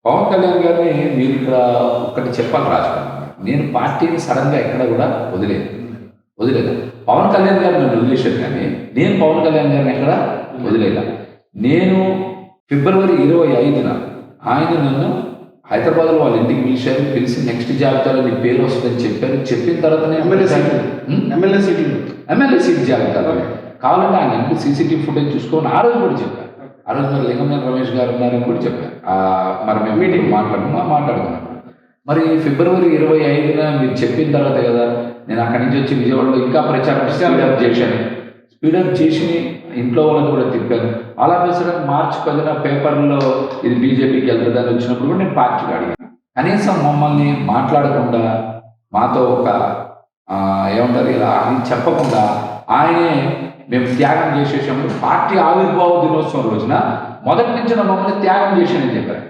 పవన్ కళ్యాణ్ గారిని మీరు ఇక్కడ ఒకటి చెప్పాలి రాజకీయ నేను పార్టీని సడన్గా ఎక్కడ కూడా వదిలేదు. పవన్ కళ్యాణ్ గారు నన్ను వదిలేశారు కానీ నేను పవన్ కళ్యాణ్ గారిని ఎక్కడ వదిలేదా. నేను ఫిబ్రవరి 25న ఆయన నన్ను హైదరాబాద్లో వాళ్ళ ఇంటికి పిలిచారు. పిలిచి నెక్స్ట్ జాబితాలో నీ పేరు వస్తుందని చెప్పారు. చెప్పిన తర్వాత ఎమ్మెల్యే సీట్ జాబితాలో కావాలంటే ఆయన ఇంటి సీసీటీవీ ఫుటేజ్ చూసుకోని ఆ రోజు కూడా చెప్పాను. ఆ రోజు మరి లింగంనేని రమేష్ గారు ఉన్నారని కూడా చెప్పాను. మరి మేము మీటింగ్ మాట్లాడుకున్నాం. మరి ఫిబ్రవరి 25న మీరు చెప్పిన తర్వాత కదా నేను అక్కడి నుంచి వచ్చి విజయవాడలో ఇంకా ప్రచారం స్పీడప్ చేసి ఇంట్లో వాళ్ళని కూడా తిప్పాను. అలా చేసడానికి మార్చి 10న పేపర్లో ఇది బీజేపీకి వెళ్తుందని వచ్చినప్పుడు కూడా నేను పార్టీకి అడిగాను. కనీసం మమ్మల్ని మాట్లాడకుండా మాతో ఒక ఏమంటారు ఇలా అని చెప్పకుండా ఆయనే మేము త్యాగం చేసేసాము. పార్టీ ఆవిర్భావ దినోత్సవం రోజున మొదటి నుంచి మమ్మల్ని త్యాగం చేశానని చెప్పారు.